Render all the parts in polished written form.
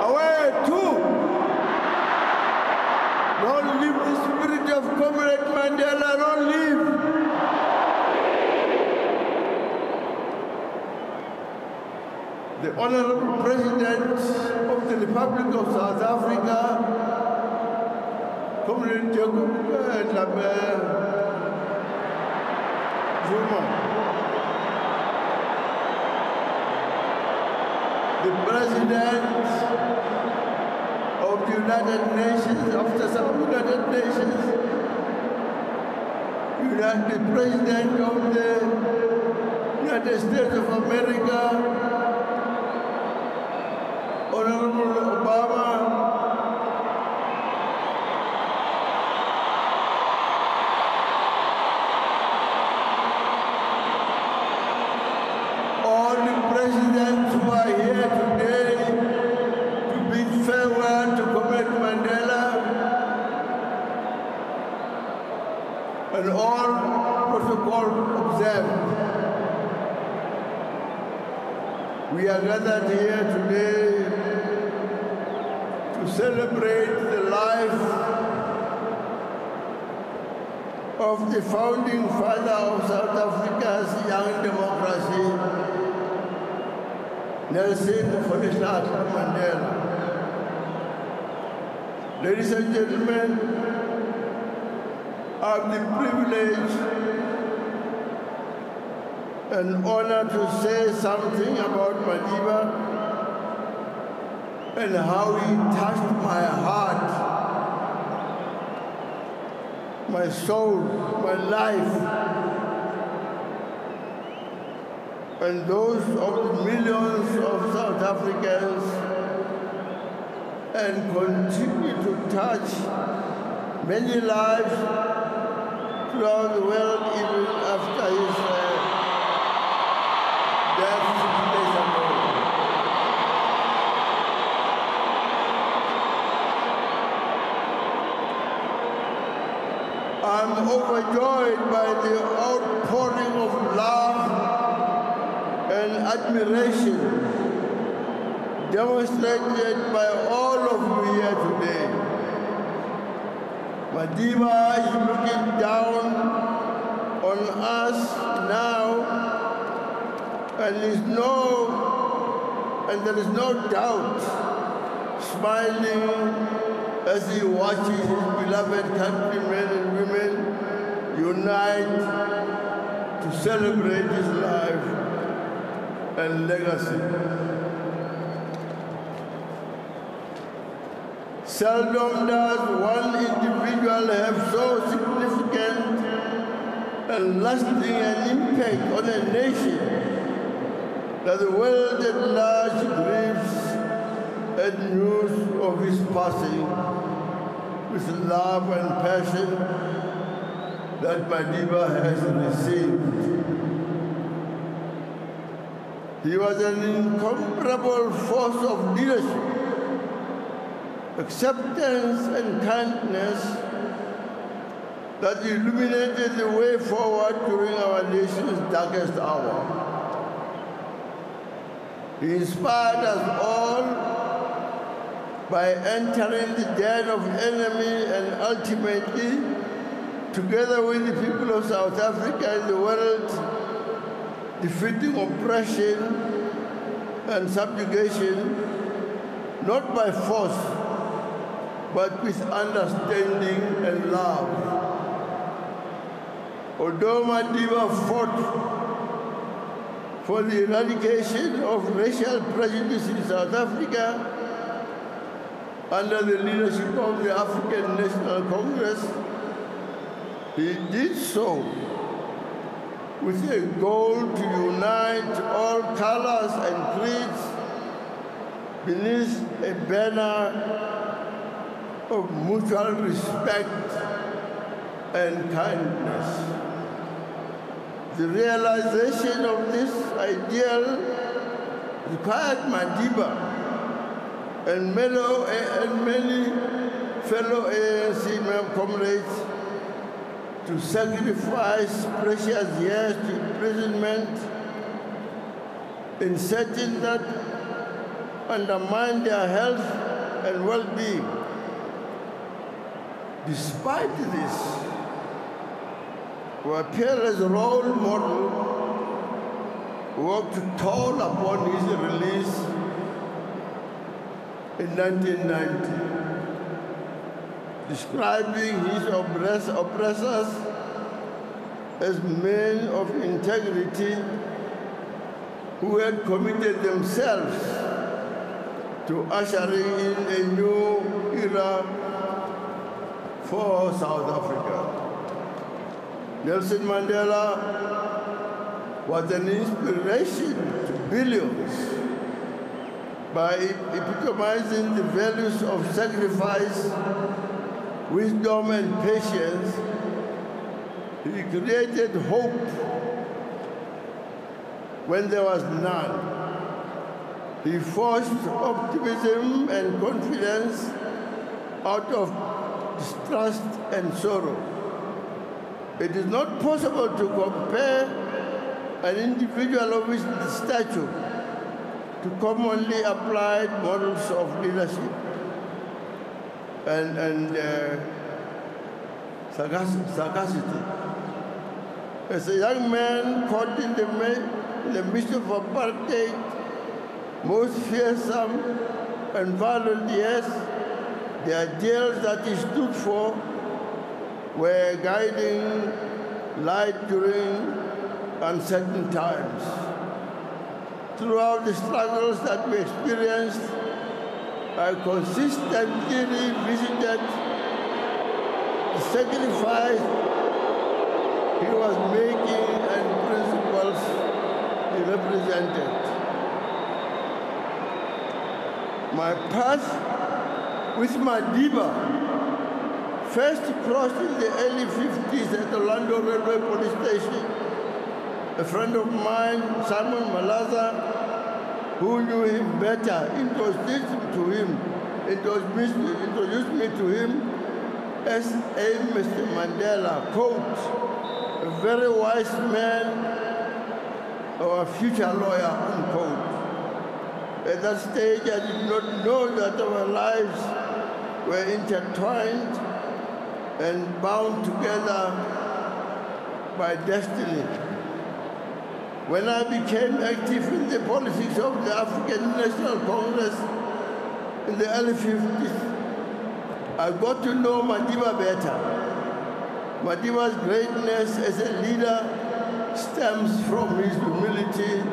Away too. Don't leave the spirit of Comrade Mandela, don't leave. The Honorable President of the Republic of South Africa, Comrade Jacob Zuma, the President of the United Nations, after some United Nations, the President of the United States of America, Honorable Obama, all the presidents who are here today to bid farewell to Comrade Mandela, and all protocol observed. We are gathered here today to celebrate the life of the founding father of South Africa's young democracy, Nelson Mandela. Ladies and gentlemen, I have the privilege and honor to say something about Madiba and how he touched my heart, my soul, my life, and those of the millions of South Africans, and continue to touch many lives throughout the world even after his I'm overjoyed by the outpouring of love and admiration demonstrated by all of you here today. Madiba is looking down on us now, and there is no doubt, smiling as he watches his beloved countrymen and women unite to celebrate his life and legacy. Seldom does one individual have so significant and lasting an impact on a nation that the world at large grieves at news of his passing with love and passion that Madiba has received. He was an incomparable force of leadership, acceptance and kindness that illuminated the way forward during our nation's darkest hour. He inspired us all by entering the den of enemy and ultimately, together with the people of South Africa and the world, defeating oppression and subjugation, not by force, but with understanding and love. Although Madiba fought for the eradication of racial prejudice in South Africa under the leadership of the African National Congress, he did so with a goal to unite all colors and creeds beneath a banner of mutual respect and kindness. The realization of this ideal required Madiba and many fellow ANC comrades to sacrifice precious years to imprisonment in setting that undermine their health and well-being. Despite this, our peerless role model worked to toll upon his release in 1990, describing his oppressors as men of integrity who had committed themselves to ushering in a new era for South Africa. Nelson Mandela was an inspiration to billions by epitomizing the values of sacrifice, wisdom, and patience. He created hope when there was none. He forced optimism and confidence out of distrust and sorrow. It is not possible to compare an individual of his stature to commonly applied models of leadership and sagacity. As a young man caught in the midst of apartheid, most fearsome and violent, yes, the ideals that he stood for were guiding light during uncertain times. Throughout the struggles that we experienced, I consistently revisited the sacrifice he was making and principles he represented. My path with Madiba first crossed in the early 50s at the London Railway Police Station. A friend of mine, Simon Malaza, who knew him better, introduced me to him as a Mr. Mandela, quote, a very wise man or a future lawyer, unquote. At that stage, I did not know that our lives were intertwined and bound together by destiny. When I became active in the politics of the African National Congress in the early 50s, I got to know Madiba better. Madiba's greatness as a leader stems from his humility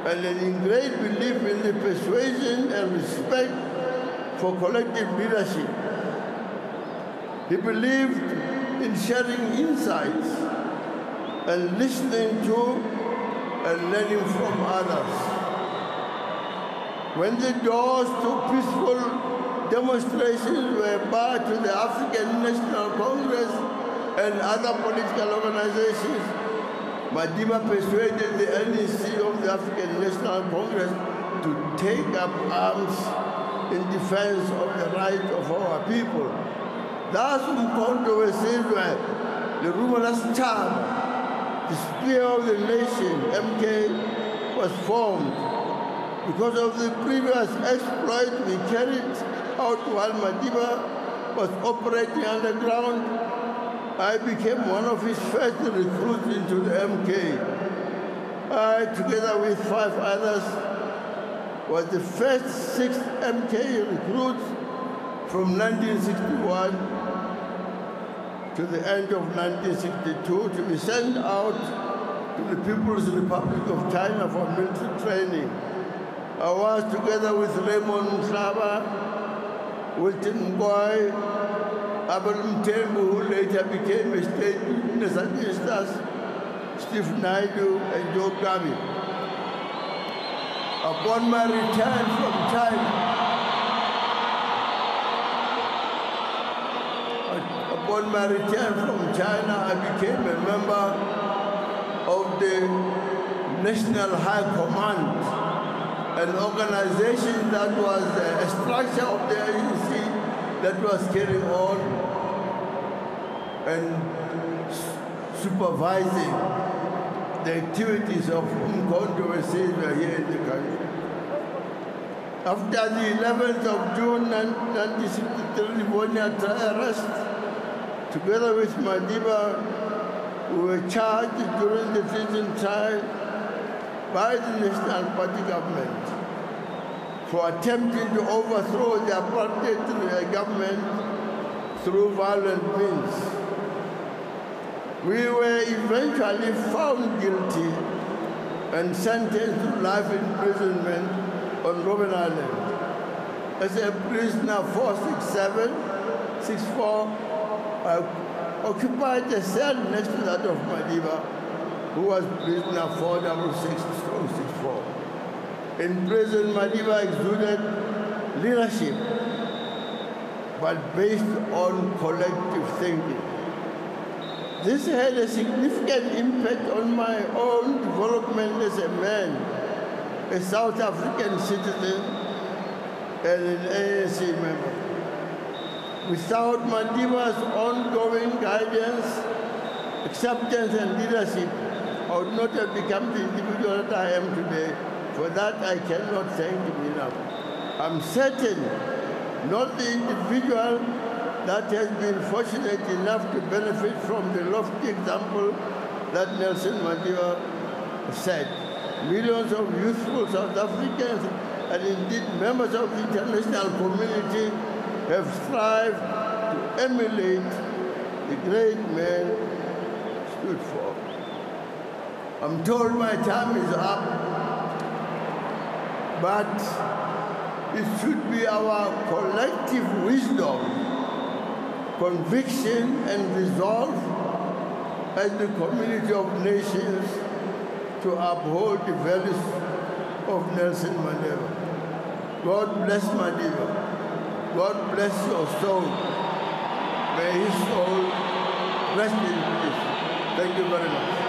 and an ingrained belief in the persuasion and respect for collective leadership. He believed in sharing insights and listening to and learning from others. When the doors to peaceful demonstrations were barred to the African National Congress and other political organizations, Madiba persuaded the NEC of the African National Congress to take up arms in defense of the rights of our people. Thus, Umkhonto wesizwe, the Rumolas Charm, the spear of the nation, MK, was formed. Because of the previous exploit we carried out while Madiba was operating underground, I became one of his first recruits into the MK. I, together with 5 others, was the first 6 MK recruits from 1961 to the end of 1962 to be sent out to the People's Republic of China for military training. I was, together with Raymond Mhlaba, Wilton Ngoy, Abel Mthembu, who later became a state witness against us, Steve Naidu, and Joe Gabi. Upon my return from China, I became a member of the National High Command, an organization that was a structure of the ANC that was carrying on and supervising the activities of Umkhonto were here in the country. After the 11th of June 1963 Livonia trial arrest, together with Madiba, we were charged during the treason trial by the National Party government for attempting to overthrow the apartheid government through violent means. We were eventually found guilty and sentenced to life imprisonment on Robben Island. As a prisoner 467-64, I occupied a cell next to that of Madiba, who was prisoner 466-64. In prison, Madiba exuded leadership, but based on collective thinking. This had a significant impact on my own development as a man, a South African citizen, and an ANC member. Without Madiba's ongoing guidance, acceptance, and leadership, I would not have become the individual that I am today. For that, I cannot thank him enough. I'm certain not the individual that has been fortunate enough to benefit from the lofty example that Nelson Mandela set. Millions of youthful South Africans and indeed members of the international community have strived to emulate the great man stood for. I'm told my time is up, but it should be our collective wisdom, conviction, and resolve as the community of nations to uphold the values of Nelson Mandela. God bless Madiba. God bless your soul. May his soul rest in peace. Thank you very much.